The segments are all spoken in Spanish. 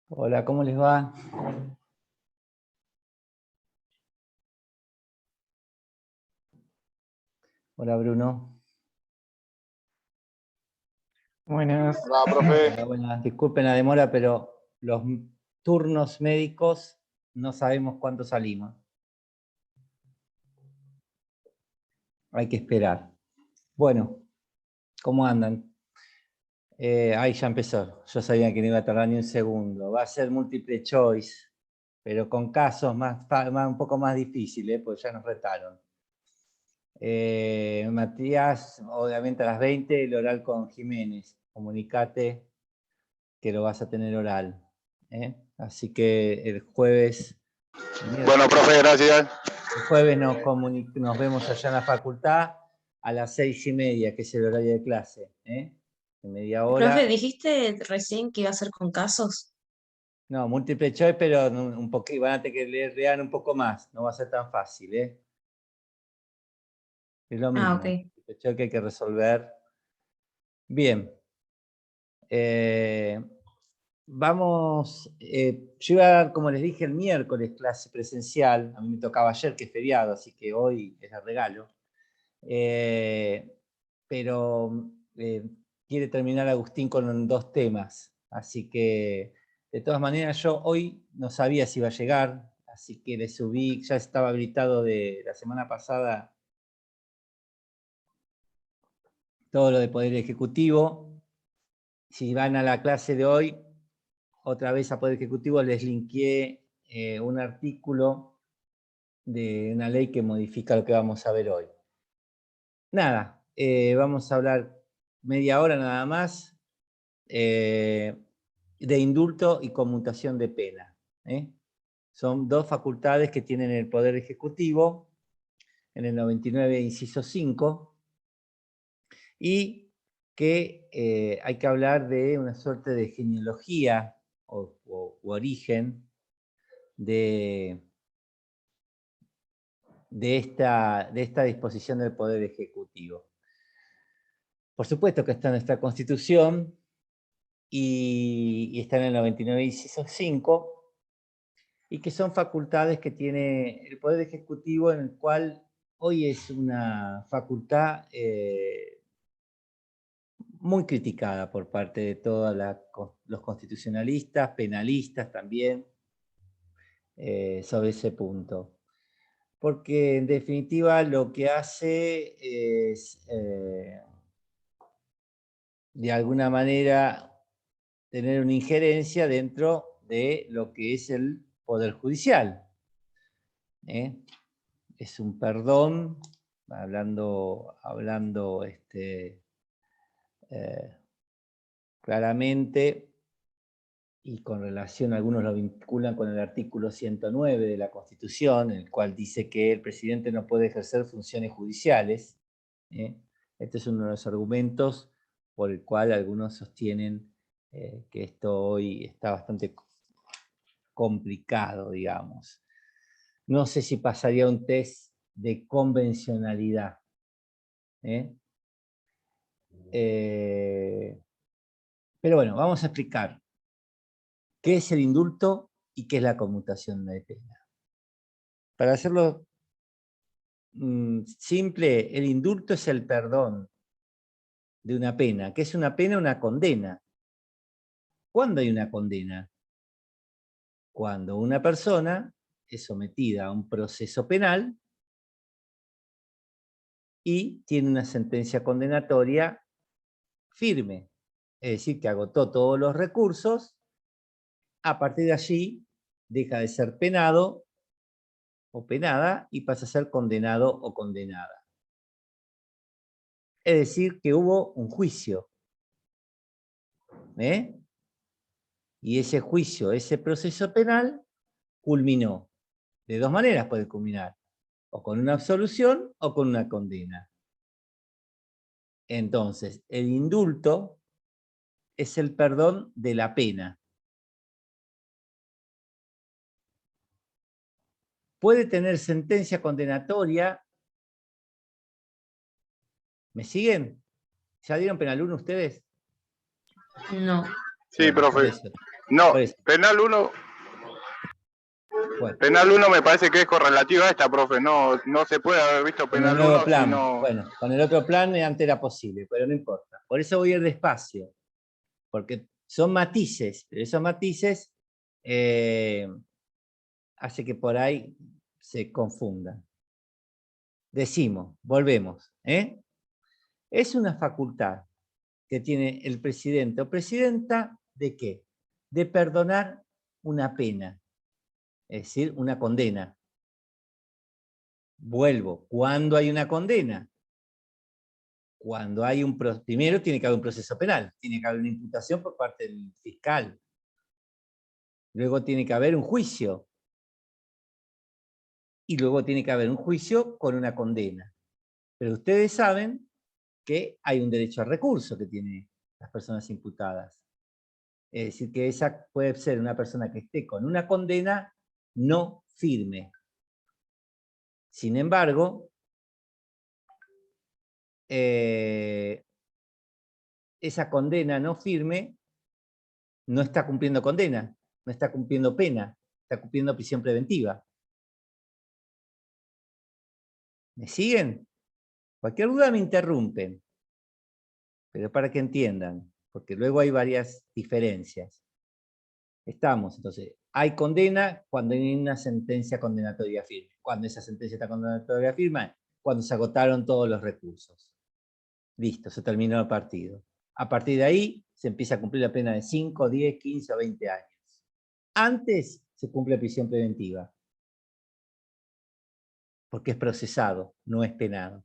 Hola, ¿cómo les va? Hola, Bruno. Buenas. Hola, profe. Hola, buenas. Disculpen la demora, pero los turnos médicos no sabemos cuándo salimos. Hay que esperar. Bueno, ¿cómo andan? Ahí ya empezó. Yo sabía que no iba a tardar ni un segundo. Va a ser múltiple choice, pero con casos un poco más difíciles, porque ya nos retaron. Matías, obviamente a las 20, el oral con Jiménez. Comunicate que lo vas a tener oral. Así que el jueves, Bueno, profe, gracias. el jueves nos vemos allá en la facultad a las 6:30, que es el horario de clase. De media Profe, hora. dijiste recién que iba a ser con casos. No, múltiple choice, pero un poquito, van a tener que leer un poco más. No va a ser tan fácil. Es lo Ah, mismo. ok. Múltiple choice que hay que resolver. Bien. Yo iba a dar, como les dije, el miércoles clase presencial. A mí me tocaba ayer, que es feriado, así que hoy es el regalo. Pero quiere terminar Agustín con 2 temas. Así que, de todas maneras, yo hoy no sabía si iba a llegar, así que le subí, ya estaba habilitado de la semana pasada todo lo de Poder Ejecutivo. Si van a la clase de hoy, otra vez a Poder Ejecutivo les linkeé un artículo de una ley que modifica lo que vamos a ver hoy. Nada, vamos a hablar media hora nada más de indulto y conmutación de pena. Son 2 facultades que tienen el Poder Ejecutivo en el 99, inciso 5, y que hay que hablar de una suerte de genealogía u origen de esta disposición del Poder Ejecutivo. Por supuesto que está en nuestra Constitución y está en el 99, inciso 5, y que son facultades que tiene el Poder Ejecutivo, en el cual hoy es una facultad muy criticada por parte de todos los constitucionalistas, penalistas también, sobre ese punto. Porque en definitiva lo que hace es, de alguna manera, tener una injerencia dentro de lo que es el Poder Judicial. Es un perdón, hablando claramente, y con relación, algunos lo vinculan con el artículo 109 de la Constitución, en el cual dice que el presidente no puede ejercer funciones judiciales. Este es uno de los argumentos por el cual algunos sostienen que esto hoy está bastante complicado, digamos. No sé si pasaría un test de convencionalidad. Pero bueno, vamos a explicar qué es el indulto y qué es la conmutación de pena. Para hacerlo simple, el indulto es el perdón de una pena. ¿Qué es una pena? Una condena. ¿Cuándo hay una condena? Cuando una persona es sometida a un proceso penal y tiene una sentencia condenatoria firme, es decir, que agotó todos los recursos. A partir de allí deja de ser penado o penada y pasa a ser condenado o condenada. Es decir, que hubo un juicio. Y ese juicio, ese proceso penal, culminó. De 2 maneras puede culminar, o con una absolución o con una condena. Entonces, el indulto es el perdón de la pena. Puede tener sentencia condenatoria. ¿Me siguen? ¿Ya dieron penal 1 ustedes? No. Sí, Bueno, por profe. eso. No, Por eso. penal 1. Bueno, Penal 1 me parece que es correlativa a esta, profe. No, no se puede haber visto en el penal nuevo 1 si plan. no. Bueno, con el otro plan antes era posible, pero no importa. Por eso voy a ir despacio, porque son matices, pero esos matices hace que por ahí se confundan. Decimos, volvemos. Es una facultad que tiene el presidente o presidenta ¿de qué? De perdonar una pena, es decir, una condena. Vuelvo, ¿cuándo hay una condena? Cuando hay primero tiene que haber un proceso penal, tiene que haber una imputación por parte del fiscal. Luego tiene que haber un juicio. Y luego tiene que haber un juicio con una condena. Pero ustedes saben que hay un derecho al recurso que tienen las personas imputadas. Es decir, que esa puede ser una persona que esté con una condena no firme. Sin embargo, esa condena no firme no está cumpliendo condena, no está cumpliendo pena, está cumpliendo prisión preventiva. ¿Me siguen? Cualquier duda me interrumpen, pero para que entiendan, porque luego hay varias diferencias. Estamos, entonces, hay condena cuando hay una sentencia condenatoria firme. Cuando esa sentencia está condenatoria firme, cuando se agotaron todos los recursos. Listo, se terminó el partido. A partir de ahí se empieza a cumplir la pena de 5, 10, 15 o 20 años. Antes se cumple prisión preventiva, porque es procesado, no es penado.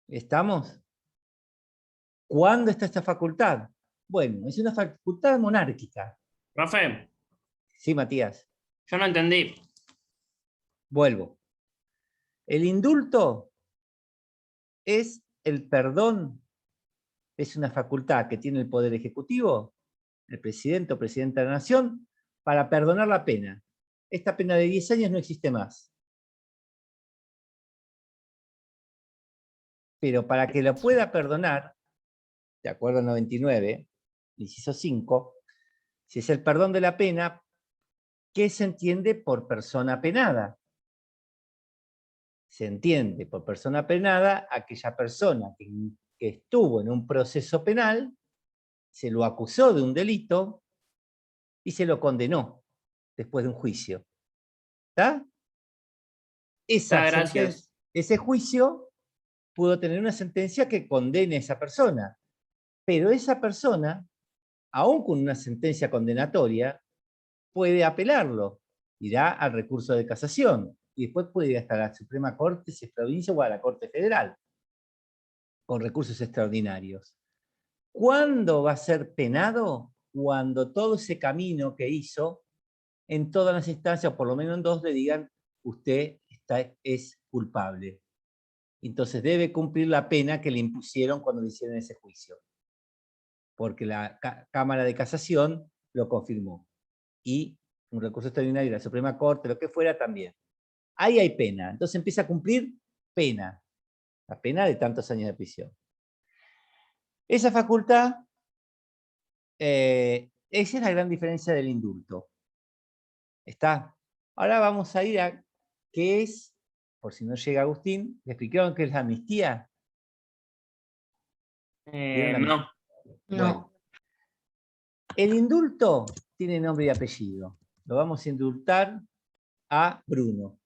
¿Estamos? ¿Cuándo está esta facultad? Bueno, es una facultad monárquica. Profe, Sí, Matías. yo no entendí. Vuelvo. El indulto es el perdón, es una facultad que tiene el Poder Ejecutivo, el presidente o presidenta de la Nación, para perdonar la pena. Esta pena de 10 años no existe más. Pero para que lo pueda perdonar, de acuerdo al 99, inciso 5, si es el perdón de la pena, ¿qué se entiende por persona penada? Se entiende por persona penada aquella persona que estuvo en un proceso penal, se lo acusó de un delito y se lo condenó después de un juicio. ¿Está? Gracias. Ese juicio pudo tener una sentencia que condene a esa persona, pero esa persona, aún con una sentencia condenatoria, puede apelarlo, irá al recurso de casación y después puede ir hasta la Suprema Corte, si es provincia, o a la Corte Federal, con recursos extraordinarios. ¿Cuándo va a ser penado? Cuando todo ese camino que hizo, en todas las instancias, o por lo menos en 2, le digan, usted es culpable. Entonces debe cumplir la pena que le impusieron cuando le hicieron ese juicio. Porque la Cámara de Casación lo confirmó. Y un recurso extraordinario de la Suprema Corte, lo que fuera, también. Ahí hay pena. Entonces empieza a cumplir pena. La pena de tantos años de prisión. Esa facultad, esa es la gran diferencia del indulto. ¿Está? Ahora vamos a ir a qué es, por si no llega Agustín, ¿le explicaron qué es la amnistía? No. Bueno, el indulto tiene nombre y apellido. Lo vamos a indultar a Bruno.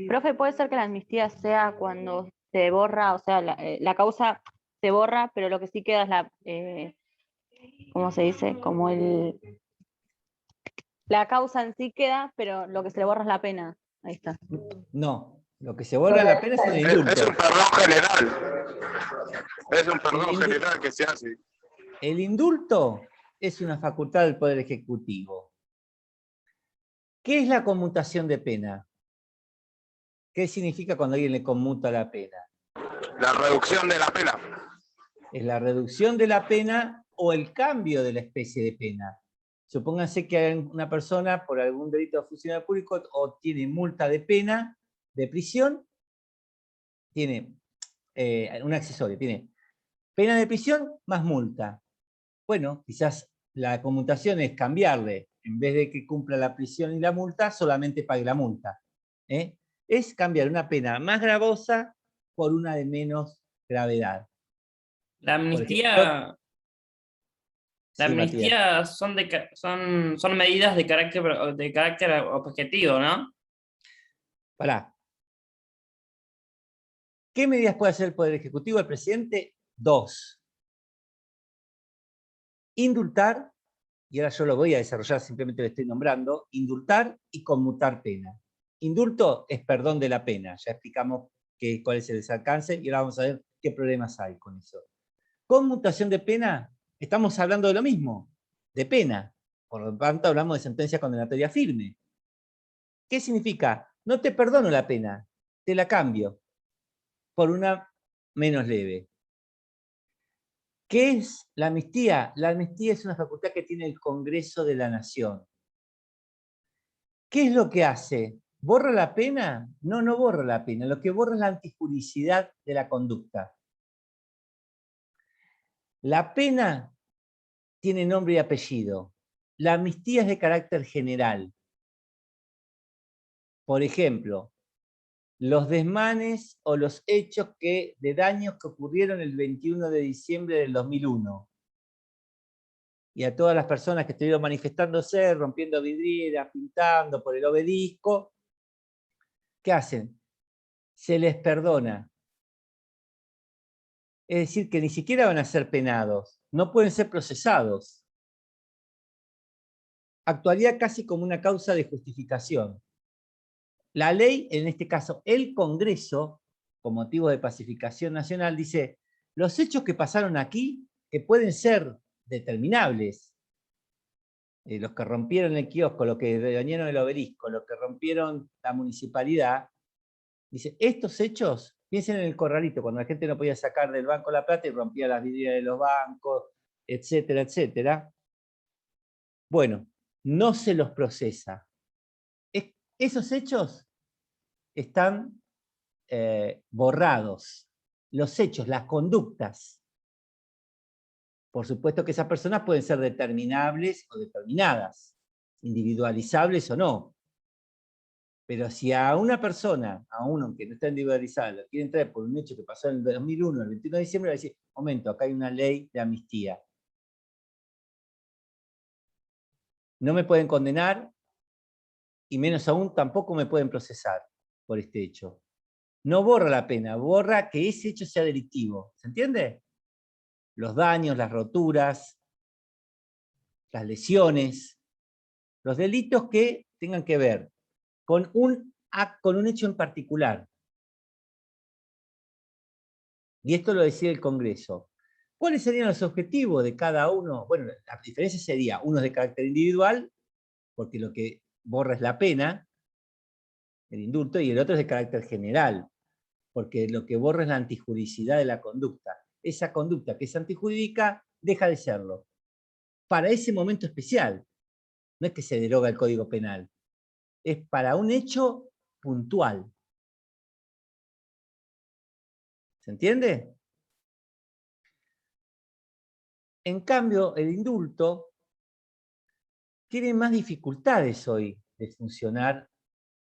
Profe, ¿puede ser que la amnistía sea cuando se borra, o sea, la causa se borra, pero lo que sí queda es la, ¿cómo se dice? Como la causa en sí queda, pero lo que se le borra es la pena. Ahí está. No, lo que se borra la pena es el indulto. Es un perdón general. Es un perdón general que se hace. El indulto es una facultad del Poder Ejecutivo. ¿Qué es la conmutación de pena? ¿Qué significa cuando alguien le conmuta la pena? La reducción de la pena. Es la reducción de la pena o el cambio de la especie de pena. Supónganse que una persona por algún delito de funcionario público obtiene multa de pena de prisión, tiene un accesorio, tiene Pena de prisión más multa. Bueno, quizás la conmutación es cambiarle, en vez de que cumpla la prisión y la multa, solamente pague la multa. Es cambiar una pena más gravosa por una de menos gravedad. La Por ejemplo, amnistía, la sí, Matías. amnistía son medidas de carácter objetivo, ¿no? Pará. ¿Qué medidas puede hacer el Poder Ejecutivo? El presidente, 2. Indultar, y ahora yo lo voy a desarrollar, simplemente lo estoy nombrando, indultar y conmutar pena. Indulto es perdón de la pena, ya explicamos cuál es el alcance y ahora vamos a ver qué problemas hay con eso. Conmutación de pena, estamos hablando de lo mismo, de pena, por lo tanto hablamos de sentencia condenatoria firme. ¿Qué significa? No te perdono la pena, te la cambio por una menos leve. ¿Qué es la amnistía? La amnistía es una facultad que tiene el Congreso de la Nación. ¿Qué es lo que hace? ¿Borra la pena? No, no borra la pena. Lo que borra es la antijuricidad de la conducta. La pena tiene nombre y apellido. La amnistía es de carácter general. Por ejemplo, los desmanes o los hechos de daños que ocurrieron el 21 de diciembre del 2001. Y a todas las personas que estuvieron manifestándose, rompiendo vidrieras, pintando por el obelisco, ¿qué hacen? Se les perdona. Es decir, que ni siquiera van a ser penados, no pueden ser procesados. Actuaría casi como una causa de justificación. La ley, en este caso el Congreso, con motivo de pacificación nacional, dice, los hechos que pasaron aquí, que pueden ser determinables, los que rompieron el kiosco, los que dañaron el obelisco, los que rompieron la municipalidad, dice, estos hechos, piensen en el corralito, cuando la gente no podía sacar del banco la plata y rompía las vidrieras de los bancos, etcétera, etcétera. Bueno, no se los procesa. Esos hechos están borrados. Los hechos, las conductas. Por supuesto que esas personas pueden ser determinables o determinadas, individualizables o no. Pero si a una persona, a uno que no está individualizado, lo quieren traer por un hecho que pasó en el 2001, el 21 de diciembre, va a decir, momento, acá hay una ley de amnistía. No me pueden condenar, y menos aún tampoco me pueden procesar por este hecho. No borra la pena, borra que ese hecho sea delictivo. ¿Se entiende? Los daños, las roturas, las lesiones, los delitos que tengan que ver con un hecho en particular. Y esto lo decide el Congreso. ¿Cuáles serían los objetivos de cada uno? Bueno, la diferencia sería, uno es de carácter individual, porque lo que borra es la pena, el indulto, y el otro es de carácter general, porque lo que borra es la antijuridicidad de la conducta. Esa conducta que es antijurídica deja de serlo. Para ese momento especial, no es que se deroga el Código Penal, es para un hecho puntual. ¿Se entiende? En cambio, el indulto tiene más dificultades hoy de funcionar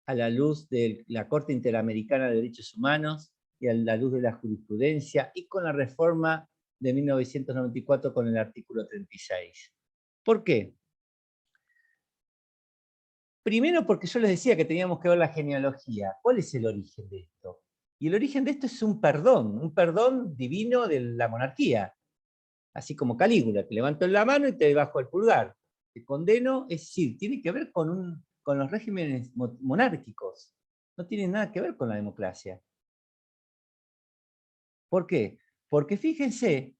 a la luz de la Corte Interamericana de Derechos Humanos y a la luz de la jurisprudencia y con la reforma de 1994 con el artículo 36. ¿Por qué? Primero porque yo les decía que teníamos que ver la genealogía. ¿Cuál es el origen de esto? Y el origen de esto es un perdón divino de la monarquía. Así como Calígula, te levanto la mano y te bajo el pulgar. Te condeno, es decir, tiene que ver con los regímenes monárquicos. No tiene nada que ver con la democracia. ¿Por qué? Porque fíjense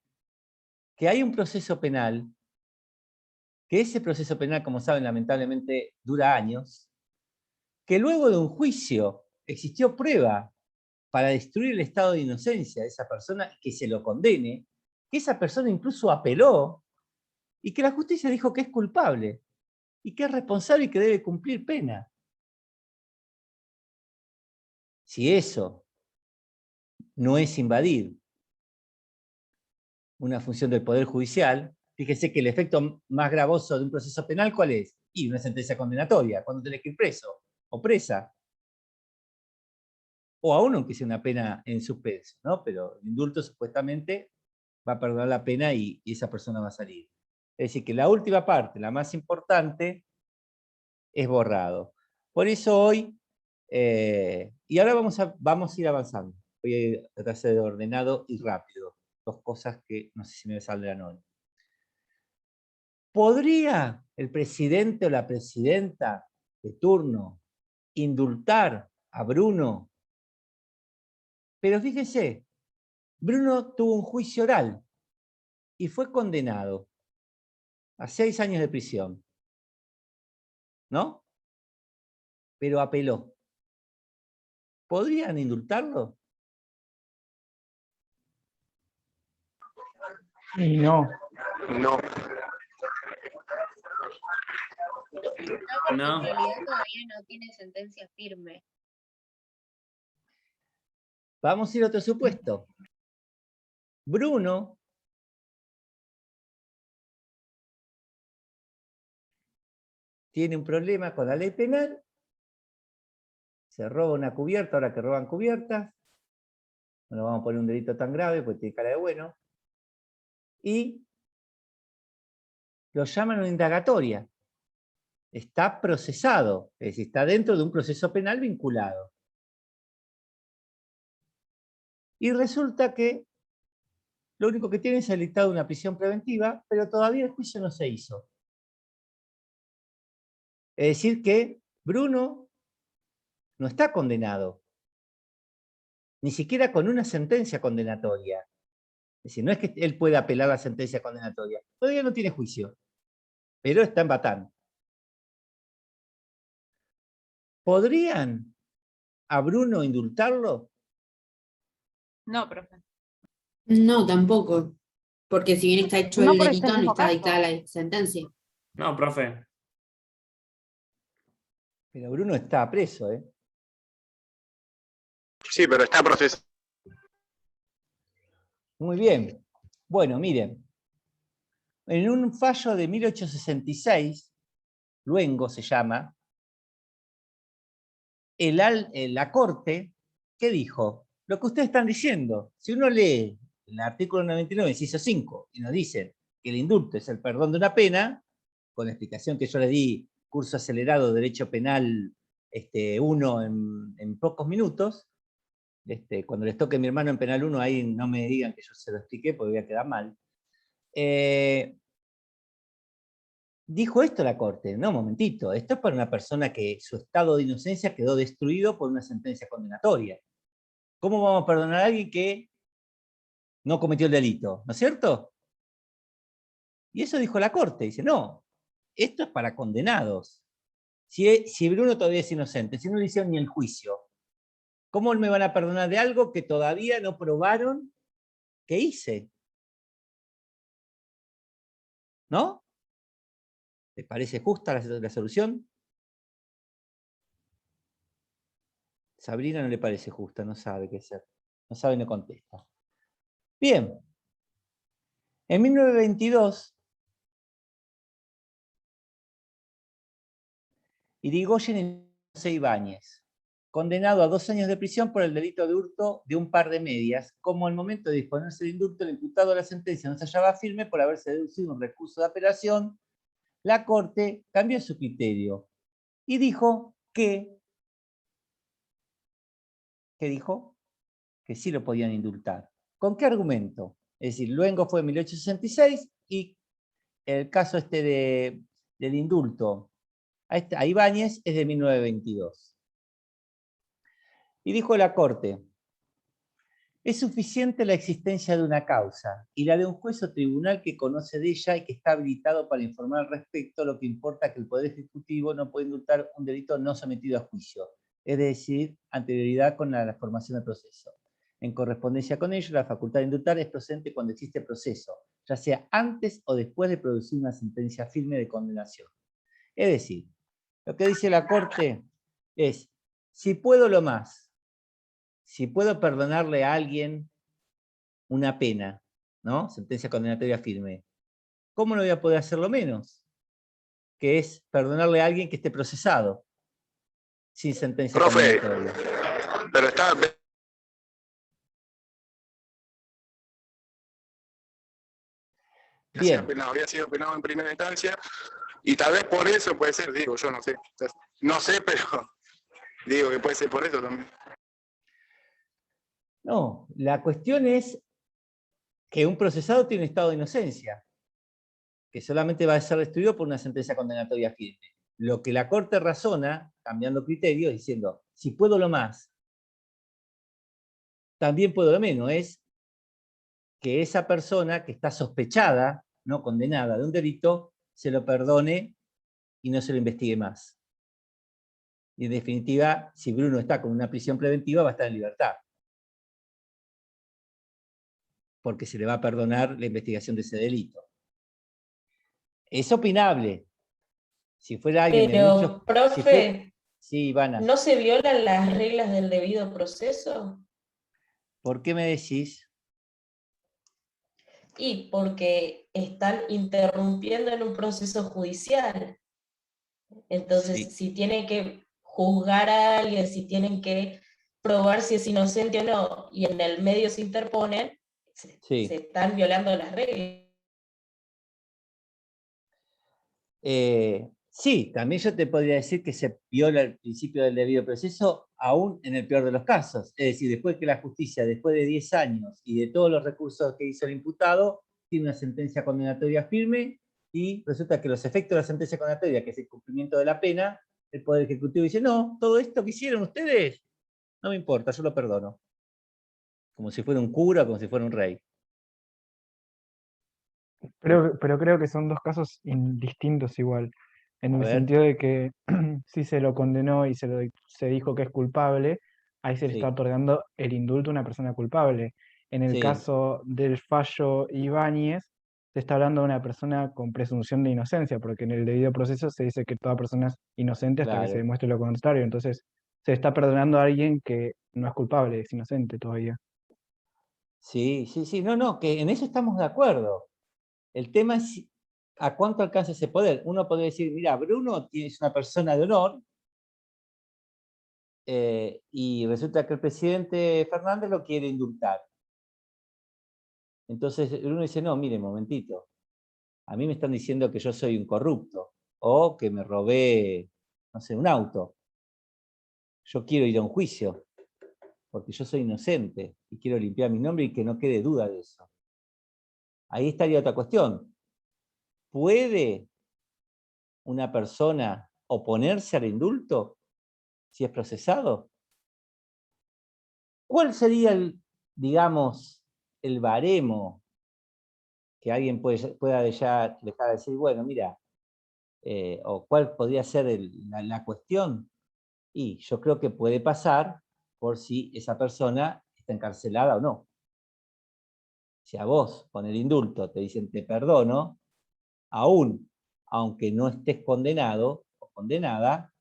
que hay un proceso penal, que ese proceso penal, como saben, lamentablemente dura años, que luego de un juicio existió prueba para destruir el estado de inocencia de esa persona, que se lo condene, que esa persona incluso apeló, y que la justicia dijo que es culpable, y que es responsable y que debe cumplir pena. Si eso no es invadir una función del Poder Judicial. Fíjese que el efecto más gravoso de un proceso penal, ¿cuál es? Y una sentencia condenatoria, cuando tenés que ir preso o presa. O aún aunque sea una pena en suspenso, ¿no? Pero el indulto supuestamente va a perdonar la pena y esa persona va a salir. Es decir, que la última parte, la más importante, es borrado. Por eso hoy, y ahora vamos a ir avanzando. Voy a tratar de ser ordenado y rápido. Dos cosas que no sé si me saldrán hoy. ¿Podría el presidente o la presidenta de turno indultar a Bruno? Pero fíjese, Bruno tuvo un juicio oral y fue condenado a 6 años de prisión, ¿no? Pero apeló. ¿Podrían indultarlo? No. No. No, porque No. en realidad todavía no tiene sentencia firme. Vamos a ir a otro supuesto. Bruno tiene un problema con la ley penal, se roba una cubierta, ahora que roban cubiertas, no le vamos a poner un delito tan grave porque tiene cara de bueno, y lo llaman a una indagatoria. Está procesado, es decir, está dentro de un proceso penal vinculado. Y resulta que lo único que tiene es el dictado de una prisión preventiva, pero todavía el juicio no se hizo. Es decir que Bruno no está condenado, ni siquiera con una sentencia condenatoria. Es decir, no es que él pueda apelar la sentencia condenatoria, todavía no tiene juicio, pero está en Batán. ¿Podrían a Bruno indultarlo? No, profe. No, tampoco. Porque si bien está hecho No, el porque es el delito, no mismo está caso. dictada la sentencia. No, profe. Pero Bruno está preso, ¿eh? Sí, pero está procesado. Muy bien. Bueno, miren. En un fallo de 1866, Luengo se llama, la Corte, ¿qué dijo? Lo que ustedes están diciendo. Si uno lee el artículo 99, inciso 5, y nos dicen que el indulto es el perdón de una pena, con la explicación que yo les di, curso acelerado de Derecho Penal 1 en pocos minutos, cuando les toque a mi hermano en Penal 1, ahí no me digan que yo se lo expliqué porque voy a quedar mal. Dijo esto la Corte, no, un momentito, esto es para una persona que su estado de inocencia quedó destruido por una sentencia condenatoria. ¿Cómo vamos a perdonar a alguien que no cometió el delito? ¿No es cierto? Y eso dijo la Corte, dice, no, esto es para condenados. Si Bruno todavía es inocente, si no le hicieron ni el juicio, ¿cómo me van a perdonar de algo que todavía no probaron que hice? ¿No? ¿Les parece justa la solución? Sabrina no le parece justa, no sabe qué hacer. No sabe, no contesta. Bien. En 1922, Irigoyen y Ibáñez, condenado a 2 años de prisión por el delito de hurto de un par de medias, como al momento de disponerse del indulto, el imputado de la sentencia no se hallaba firme por haberse deducido un recurso de apelación, la Corte cambió su criterio y dijo que dijo que sí lo podían indultar. ¿Con qué argumento? Es decir, Luengo fue en 1866 y el caso del indulto a Ibáñez es de 1922. Y dijo la Corte, es suficiente la existencia de una causa y la de un juez o tribunal que conoce de ella y que está habilitado para informar al respecto, lo que importa que el Poder Ejecutivo no puede indultar un delito no sometido a juicio, es decir, anterioridad con la formación del proceso. En correspondencia con ello, la facultad de indultar es procedente cuando existe proceso, ya sea antes o después de producir una sentencia firme de condenación. Es decir, lo que dice la Corte es, si puedo lo más, si puedo perdonarle a alguien una pena ¿no? Sentencia condenatoria firme. ¿Cómo no voy a poder hacerlo menos? Que es perdonarle a alguien que esté procesado, sin sentencia Profe, condenatoria. pero está... Bien. Había sido penado en primera instancia, y tal vez por eso puede ser, digo, yo no sé. No sé, pero digo que puede ser por eso también. No, la cuestión es que un procesado tiene un estado de inocencia, que solamente va a ser destruido por una sentencia condenatoria firme. Lo que la Corte razona, cambiando criterios, diciendo, si puedo lo más, también puedo lo menos, es que esa persona que está sospechada, no condenada de un delito, se lo perdone y no se lo investigue más. Y en definitiva, si Bruno está con una prisión preventiva, va a estar en libertad. Porque se le va a perdonar la investigación de ese delito. Es opinable. Si fuera alguien de muchos... Pero, profe, Sí, Ivana. ¿no se violan las reglas del debido proceso? ¿Por qué me decís? Y porque están interrumpiendo en un proceso judicial. Entonces, Sí. si tienen que juzgar a alguien, si tienen que probar si es inocente o no, y en el medio se interponen, se están violando las reglas. Sí, también yo te podría decir que se viola el principio del debido proceso aún en el peor de los casos. Es decir, después que la justicia, después de 10 años y de todos los recursos que hizo el imputado, tiene una sentencia condenatoria firme y resulta que los efectos de la sentencia condenatoria, que es el cumplimiento de la pena, el Poder Ejecutivo dice, no, todo esto que hicieron ustedes, no me importa, yo lo perdono. Como si fuera un cura, como si fuera un rey. Pero creo que son dos casos distintos igual, en A el ver, sentido de que si se lo condenó y se dijo que es culpable, ahí se le está sí, otorgando el indulto a una persona culpable. En el sí, caso del fallo Ibáñez, se está hablando de una persona con presunción de inocencia, porque en el debido proceso se dice que toda persona es inocente hasta que se claro. demuestre lo contrario. Entonces, se está perdonando a alguien que no es culpable, es inocente todavía. Sí, sí, sí, no, que en eso estamos de acuerdo. El tema es a cuánto alcanza ese poder. Uno podría decir, mira, Bruno es una persona de honor y resulta que el presidente Fernández lo quiere indultar. Entonces Bruno dice, no, mire, momentito, a mí me están diciendo que yo soy un corrupto o que me robé, no sé, un auto. Yo quiero ir a un juicio porque yo soy inocente y quiero limpiar mi nombre y que no quede duda de eso. Ahí estaría otra cuestión. ¿Puede una persona oponerse al indulto si es procesado? ¿Cuál sería digamos, el baremo que alguien pueda dejar de decir, bueno, mira, o cuál podría ser la cuestión? Y yo creo que puede pasar por si esa persona está encarcelada o no. Si a vos, con el indulto, te dicen te perdono, aún aunque no estés condenado o condenada,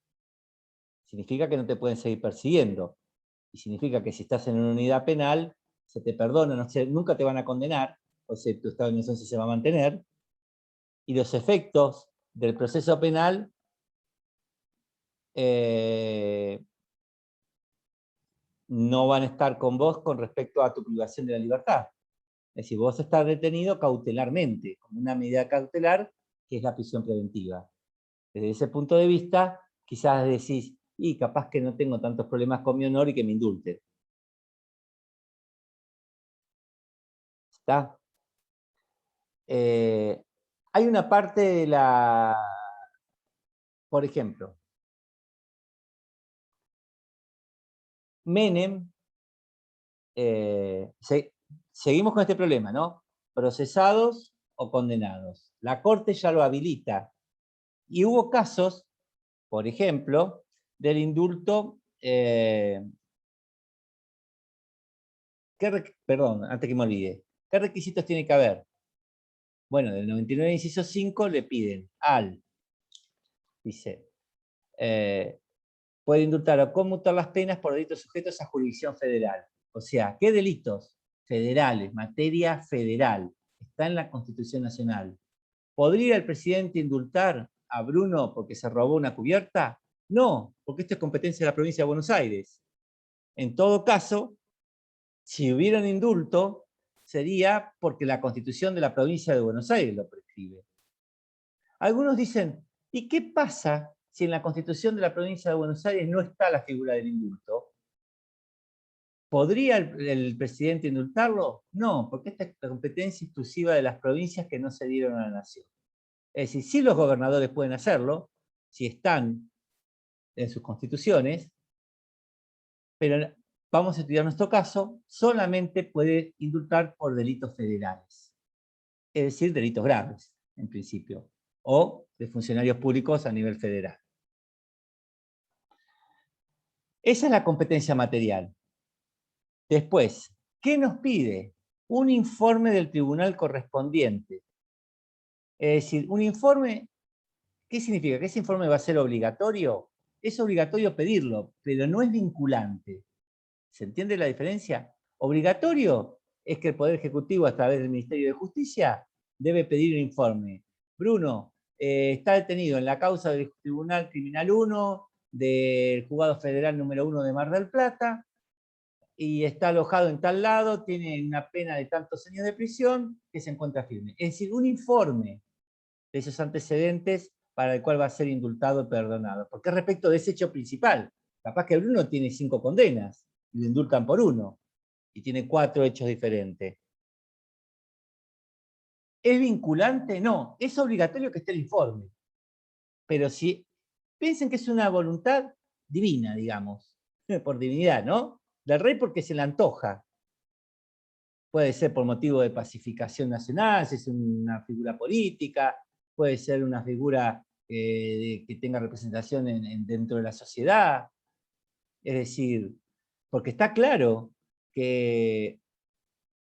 significa que no te pueden seguir persiguiendo. Y significa que si estás en una unidad penal, se te perdona, nunca te van a condenar, o sea, tu estado de inocencia se va a mantener, y los efectos del proceso penal no van a estar con vos con respecto a tu privación de la libertad. Es decir, vos estás detenido cautelarmente, como una medida cautelar, que es la prisión preventiva. Desde ese punto de vista, quizás decís, y capaz que no tengo tantos problemas con mi honor y que me indulten. ¿Está? Hay una parte de por ejemplo, Menem, seguimos con este problema, ¿no? Procesados o condenados. La Corte ya lo habilita. Y hubo casos, por ejemplo, del indulto, perdón, antes que me olvide, ¿qué requisitos tiene que haber? Bueno, del 99 inciso 5 le piden dice, puede indultar o conmutar las penas por delitos sujetos a jurisdicción federal. O sea, ¿qué delitos? federales, materia federal. Está en la Constitución Nacional. ¿Podría el presidente indultar a Bruno porque se robó una cubierta? No, porque esto es competencia de la provincia de Buenos Aires. En todo caso, si hubiera un indulto, sería porque la Constitución de la provincia de Buenos Aires lo prescribe. Algunos dicen, ¿y qué pasa si en la Constitución de la provincia de Buenos Aires no está la figura del indulto? ¿Podría el presidente indultarlo? No, porque esta es la competencia exclusiva de las provincias que no se dieron a la nación. Es decir, sí los gobernadores pueden hacerlo, si están en sus constituciones, pero vamos a estudiar nuestro caso, solamente puede indultar por delitos federales. Es decir, delitos graves, en principio, o de funcionarios públicos a nivel federal. Esa es la competencia material. Después, ¿qué nos pide? Un informe del tribunal correspondiente. Es decir, un informe, ¿qué significa? ¿Que ese informe va a ser obligatorio? Es obligatorio pedirlo, pero no es vinculante. ¿Se entiende la diferencia? Obligatorio es que el Poder Ejecutivo, a través del Ministerio de Justicia, debe pedir un informe. Bruno, está detenido en la causa del Tribunal Criminal 1 del Juzgado Federal número 1 de Mar del Plata, y está alojado en tal lado, tiene una pena de tantos años de prisión, que se encuentra firme. Es decir, un informe de esos antecedentes para el cual va a ser indultado y perdonado. Porque respecto de ese hecho principal, capaz que Bruno tiene 5 condenas, y lo indultan por 1, y tiene 4 hechos diferentes. ¿Es vinculante? No, es obligatorio que esté el informe. Pero si piensen que es una voluntad divina, digamos, por divinidad, ¿no? Del rey porque se le antoja. Puede ser por motivo de pacificación nacional, si es una figura política, puede ser una figura que tenga representación dentro de la sociedad. Es decir, porque está claro que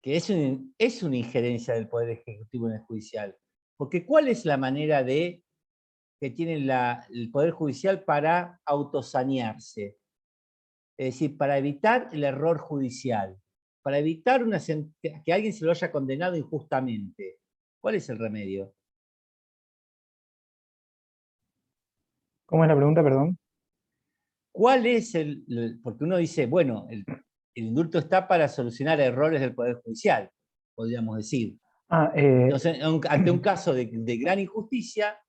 es una injerencia del Poder Ejecutivo en el Judicial. Porque ¿cuál es la manera que tiene el Poder Judicial para autosanearse? Es decir, para evitar el error judicial, para evitar que alguien se lo haya condenado injustamente. ¿Cuál es el remedio? ¿Cómo es la pregunta, perdón? ¿Cuál es porque uno dice, bueno, el indulto está para solucionar errores del Poder Judicial, podríamos decir. Entonces, ante un caso de gran injusticia,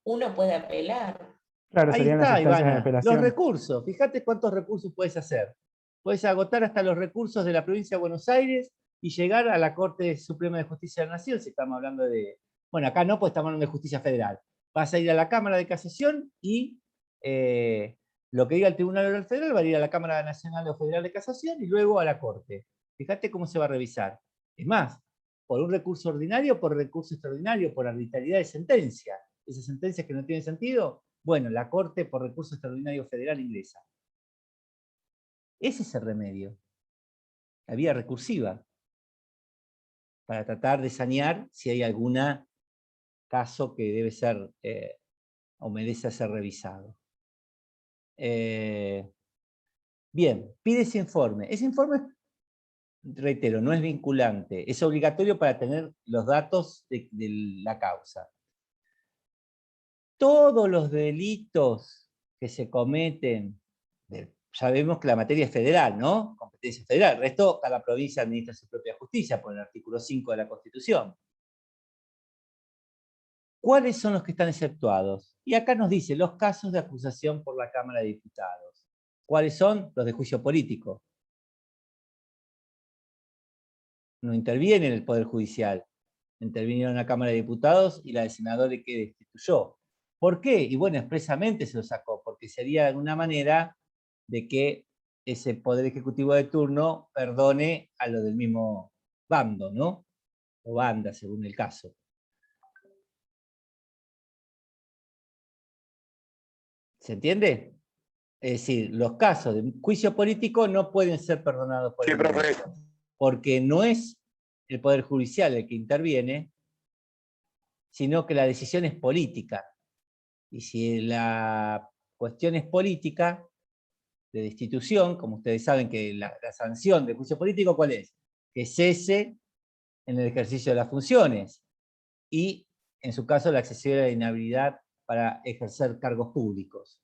uno puede apelar. Claro, ahí serían las está, instancias de Ivana, apelación. los recursos. Fíjate cuántos recursos puedes hacer. Puedes agotar hasta los recursos de la provincia de Buenos Aires y llegar a la Corte Suprema de Justicia de la Nación, si estamos hablando de... Bueno, acá no, pues estamos hablando de justicia federal. Vas a ir a la Cámara de Casación y lo que diga el Tribunal Oral Federal va a ir a la Cámara Nacional o Federal de Casación y luego a la Corte. Fíjate cómo se va a revisar. Es más, por un recurso ordinario, por recurso extraordinario, por arbitrariedad de sentencia. Esas sentencias que no tienen sentido, bueno, la Corte por recurso extraordinario federal ingresa. Ese es el remedio. La vía recursiva. Para tratar de sanear si hay algún caso que debe ser o merece ser revisado. Bien, pide ese informe. Ese informe, reitero, no es vinculante. Es obligatorio para tener los datos de la causa. Todos los delitos que se cometen, ya vemos que la materia es federal, ¿no? Competencia federal. El resto, cada provincia administra su propia justicia por el artículo 5 de la Constitución. ¿Cuáles son los que están exceptuados? Y acá nos dice los casos de acusación por la Cámara de Diputados. ¿Cuáles son? Los de juicio político. No interviene en el Poder Judicial. Intervinieron la Cámara de Diputados y la de senadores que destituyó. ¿Por qué? Y bueno, expresamente se lo sacó, porque sería de alguna manera de que ese Poder Ejecutivo de turno perdone a lo del mismo bando, ¿no? O banda, según el caso. ¿Se entiende? Es decir, los casos de juicio político no pueden ser perdonados por el gobierno, porque no es el Poder Judicial el que interviene, sino que la decisión es política. Y si la cuestión es política, de destitución, como ustedes saben que la sanción de juicio político, ¿cuál es? Que cese en el ejercicio de las funciones y, en su caso, la accesibilidad de inhabilidad para ejercer cargos públicos.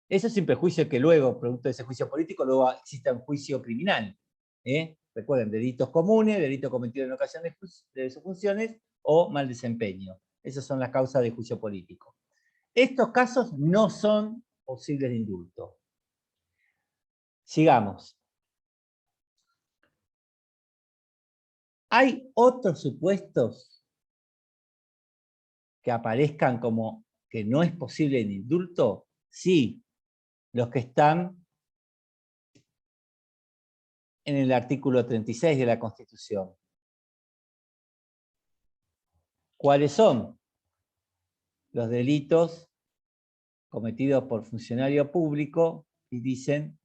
Eso sin prejuicio que luego, producto de ese juicio político, luego exista un juicio criminal. Recuerden, delitos comunes, delito cometido en ocasión de sus funciones o mal desempeño. Esas son las causas de juicio político. Estos casos no son posibles de indulto. Sigamos. ¿Hay otros supuestos que aparezcan como que no es posible el indulto? Sí, los que están en el artículo 36 de la Constitución. ¿Cuáles son? Los delitos cometidos por funcionario público, y dicen,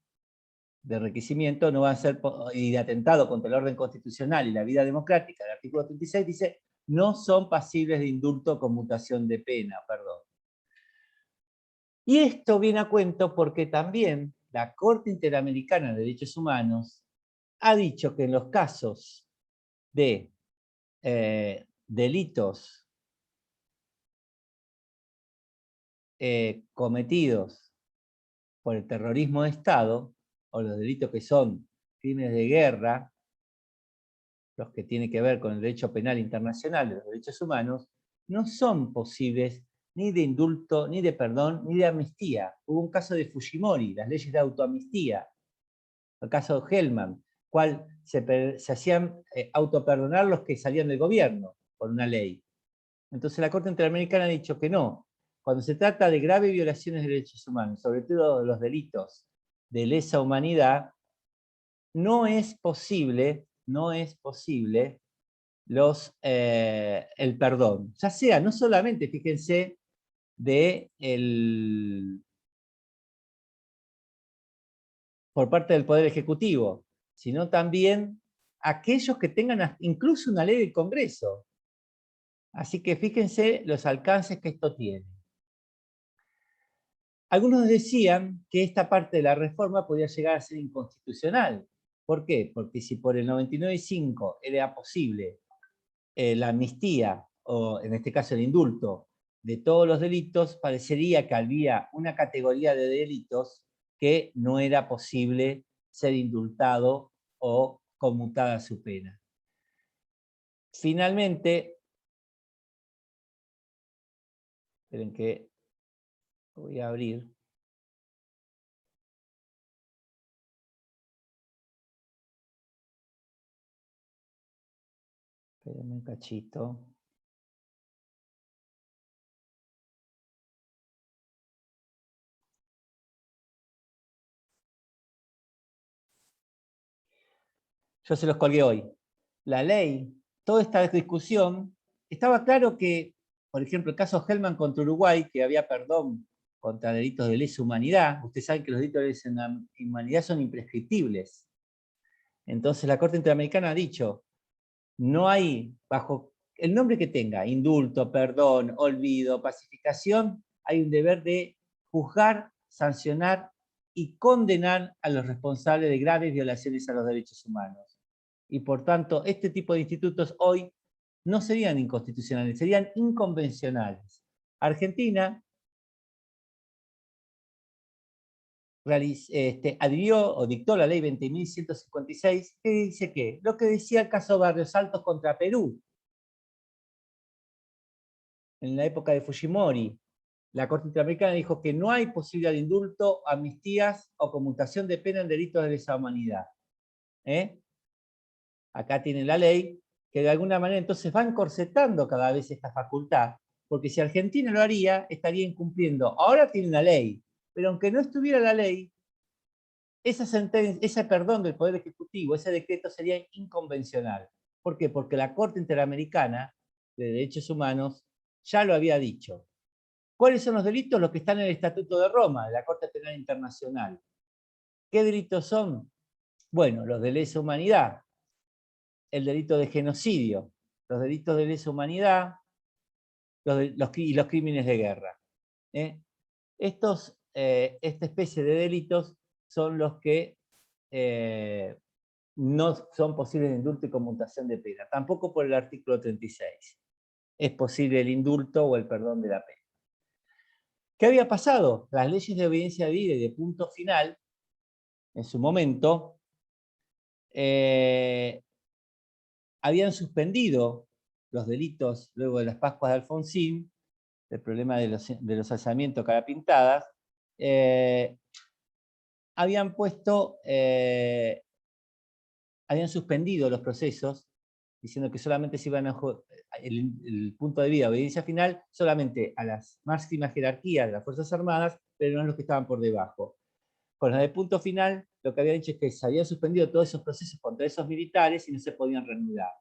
de enriquecimiento, no van a ser, y de atentado contra el orden constitucional y la vida democrática, el artículo 36 dice, no son pasibles de indulto o conmutación de pena, perdón. Y esto viene a cuento porque también la Corte Interamericana de Derechos Humanos ha dicho que en los casos de delitos cometidos por el terrorismo de Estado, o los delitos que son crímenes de guerra, los que tienen que ver con el derecho penal internacional de los derechos humanos, no son posibles ni de indulto, ni de perdón, ni de amnistía. Hubo un caso de Fujimori, las leyes de autoamnistía, el caso de Hellman, cual se hacían autoperdonar los que salían del gobierno por una ley. Entonces la Corte Interamericana ha dicho que no. Cuando se trata de graves violaciones de derechos humanos, sobre todo los delitos de lesa humanidad, no es posible el perdón. Ya sea, no solamente, fíjense, por parte del Poder Ejecutivo, sino también aquellos que tengan incluso una ley del Congreso. Así que fíjense los alcances que esto tiene. Algunos decían que esta parte de la reforma podía llegar a ser inconstitucional. ¿Por qué? Porque si por el 99.5 era posible la amnistía, o en este caso el indulto, de todos los delitos, parecería que había una categoría de delitos que no era posible ser indultado o conmutada su pena. Finalmente, esperen que voy a abrir. Espérenme un cachito. Yo se los colgué hoy. La ley, toda esta discusión, estaba claro que, por ejemplo, el caso Hellman contra Uruguay, que había perdón contra delitos de lesa humanidad, ustedes saben que los delitos de lesa humanidad son imprescriptibles. Entonces la Corte Interamericana ha dicho, no hay, bajo el nombre que tenga, indulto, perdón, olvido, pacificación, hay un deber de juzgar, sancionar y condenar a los responsables de graves violaciones a los derechos humanos. Y por tanto, este tipo de institutos hoy no serían inconstitucionales, serían inconvencionales. Argentina adhirió o dictó la ley 20.156, que dice que lo que decía el caso Barrios Altos contra Perú, en la época de Fujimori, la Corte Interamericana dijo que no hay posibilidad de indulto, amnistías o conmutación de pena en delitos de lesa humanidad. Acá tienen la ley, que de alguna manera entonces va encorsetando cada vez esta facultad, porque si Argentina lo haría, estaría incumpliendo. Ahora tiene una ley, pero aunque no estuviera la ley, ese perdón del Poder Ejecutivo, ese decreto sería inconvencional. ¿Por qué? Porque la Corte Interamericana de Derechos Humanos ya lo había dicho. ¿Cuáles son los delitos? Los que están en el Estatuto de Roma, de la Corte Penal Internacional. ¿Qué delitos son? Bueno, los de lesa humanidad, el delito de genocidio, los delitos de lesa humanidad y los crímenes de guerra. Esta especie de delitos son los que no son posibles de indulto y conmutación de pena. Tampoco por el artículo 36. Es posible el indulto o el perdón de la pena. ¿Qué había pasado? Las leyes de obediencia debida y de punto final, en su momento, habían suspendido los delitos luego de las Pascuas de Alfonsín, el problema de los alzamientos cara pintadas, habían suspendido los procesos, diciendo que solamente se iban a el punto de vida, obediencia final, solamente a las máximas jerarquías de las Fuerzas Armadas, pero no a los que estaban por debajo. Con la de punto final, lo que había dicho es que se habían suspendido todos esos procesos contra esos militares y no se podían reanudar.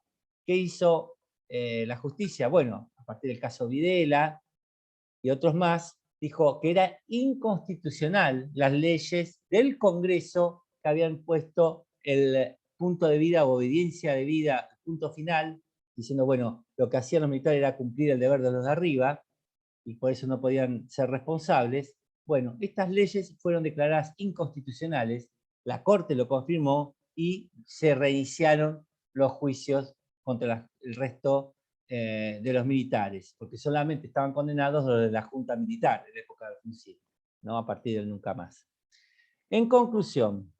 ¿Qué hizo la justicia? Bueno, a partir del caso Videla y otros más, dijo que era inconstitucional las leyes del Congreso que habían puesto el punto de vida o obediencia de vida, punto final, diciendo, bueno, lo que hacían los militares era cumplir el deber de los de arriba, y por eso no podían ser responsables. Bueno, estas leyes fueron declaradas inconstitucionales, la Corte lo confirmó, y se reiniciaron los juicios contra el resto de los militares, porque solamente estaban condenados los de la Junta Militar, en la época de Alfonsín, ¿no? A partir del nunca más. En conclusión,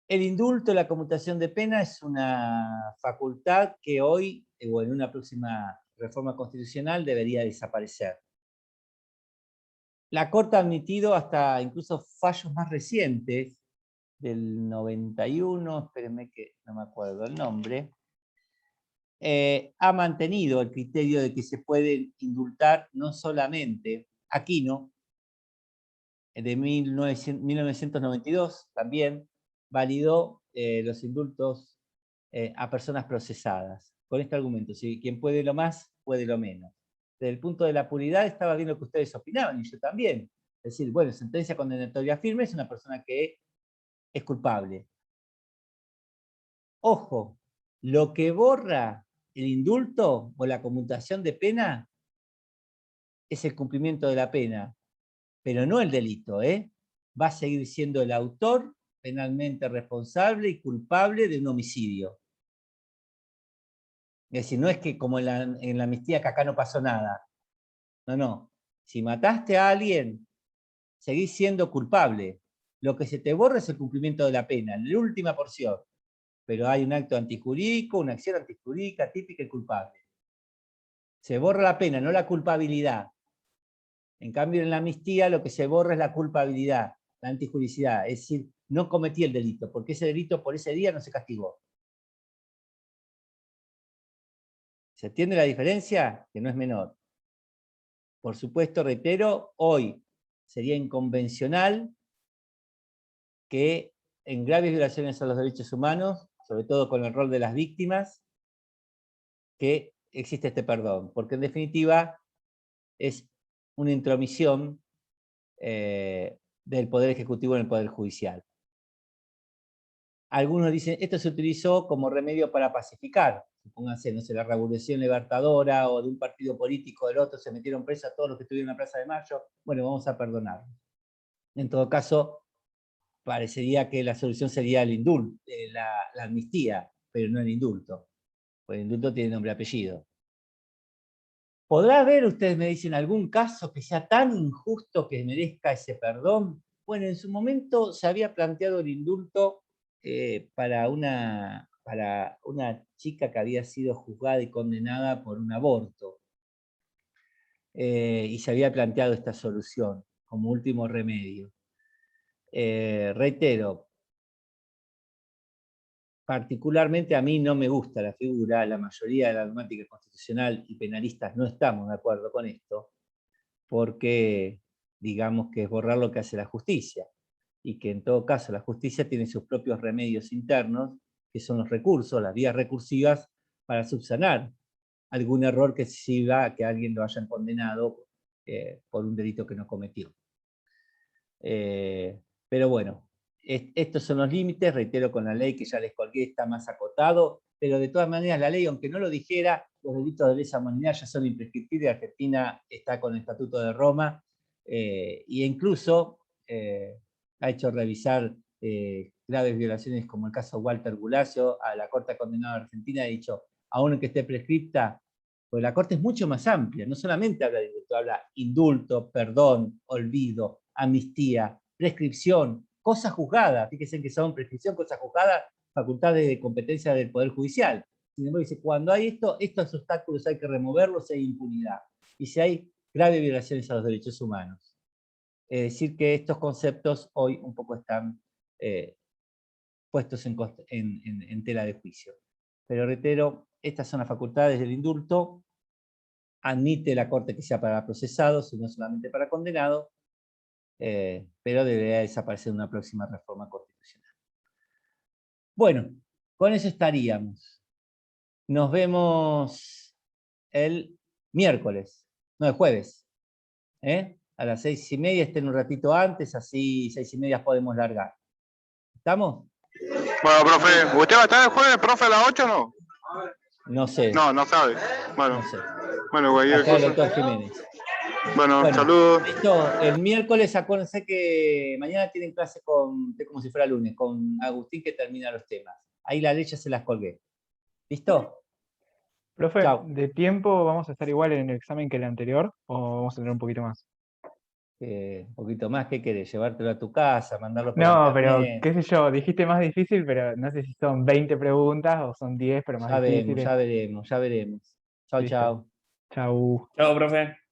el indulto y la conmutación de pena es una facultad que hoy, o en una próxima reforma constitucional, debería desaparecer. La Corte ha admitido hasta incluso fallos más recientes, del 91, espérenme que no me acuerdo el nombre, ha mantenido el criterio de que se puede indultar no solamente Aquino, de 1992 también, validó los indultos a personas procesadas. Con este argumento, si quien puede lo más, puede lo menos. Desde el punto de la puridad estaba bien lo que ustedes opinaban, y yo también. Es decir, bueno, sentencia condenatoria firme es una persona que es culpable. Ojo, lo que borra el indulto o la conmutación de pena es el cumplimiento de la pena, pero no el delito, ¿eh? Va a seguir siendo el autor penalmente responsable y culpable de un homicidio. Es decir, no es que como en la amnistía que acá no pasó nada. No, no. Si mataste a alguien, seguís siendo culpable. Lo que se te borra es el cumplimiento de la pena, en la última porción. Pero hay un acto antijurídico, una acción antijurídica típica y culpable. Se borra la pena, no la culpabilidad. En cambio, en la amnistía lo que se borra es la culpabilidad, la antijuricidad. Es decir, no cometí el delito, porque ese delito por ese día no se castigó. ¿Se entiende la diferencia? Que no es menor. Por supuesto, reitero, hoy sería inconvencional que en graves violaciones a los derechos humanos, sobre todo con el rol de las víctimas, que existe este perdón, porque en definitiva es una intromisión del Poder Ejecutivo en el Poder Judicial. Algunos dicen, esto se utilizó como remedio para pacificar, supónganse, no sé, la Revolución Libertadora o de un partido político del otro, se metieron presos a todos los que estuvieron en la Plaza de Mayo, bueno, vamos a perdonarlos. En todo caso, parecería que la solución sería el indulto, la amnistía, pero no el indulto, porque el indulto tiene nombre y apellido. ¿Podrá haber, ustedes me dicen, algún caso que sea tan injusto que merezca ese perdón? Bueno, en su momento se había planteado el indulto para una chica que había sido juzgada y condenada por un aborto. Y se había planteado esta solución como último remedio. Reitero, particularmente a mí no me gusta la figura, la mayoría de la dogmática constitucional y penalistas no estamos de acuerdo con esto, porque digamos que es borrar lo que hace la justicia, y que en todo caso la justicia tiene sus propios remedios internos, que son los recursos, las vías recursivas, para subsanar algún error que siga a que alguien lo hayan condenado por un delito que no cometió. Pero bueno, estos son los límites, reitero, con la ley que ya les colgué está más acotado, pero de todas maneras la ley, aunque no lo dijera, los delitos de lesa humanidad ya son imprescriptibles. Argentina está con el Estatuto de Roma, e incluso ha hecho revisar graves violaciones como el caso Walter Gulacio, a la Corte ha condenado a Argentina, ha dicho, aún que esté prescripta, pues la Corte es mucho más amplia, no solamente habla de indulto, habla indulto, perdón, olvido, amnistía, prescripción, cosa juzgada, fíjense que son prescripción, cosa juzgada, facultades de competencia del Poder Judicial. Sin embargo, dice, cuando hay estos obstáculos hay que removerlos, hay impunidad. Y si hay graves violaciones a los derechos humanos. Es decir, que estos conceptos hoy un poco están puestos en tela de juicio. Pero reitero, estas son las facultades del indulto, admite la Corte que sea para procesados y no solamente para condenados, pero debería desaparecer en una próxima reforma constitucional. Bueno, con eso estaríamos. Nos vemos el miércoles, no, el jueves, a las 6:30, estén un ratito antes, así 6:30 podemos largar. ¿Estamos? Bueno, profe, ¿usted va a estar el jueves, profe, a las 8 o no? No sé. No sabe. Bueno, No sé. bueno, cualquier Acá el cosa. doctor Jiménez. Bueno, saludos. Listo, el miércoles acuérdense que mañana tienen clase como si fuera lunes, con Agustín que termina los temas. Ahí la ley ya se las colgué. ¿Listo? Profe, Chao. ¿de tiempo vamos a estar igual en el examen que el anterior o vamos a tener un poquito más? Un poquito más, ¿qué querés? ¿Llevártelo a tu casa? ¿Mandarlo por No, pero internet? qué sé yo, dijiste más difícil, pero no sé si son 20 preguntas o son 10, pero más Ya veremos, difíciles. ya veremos, ya veremos. Chao, Listo. chao. Chau. Chao, profe.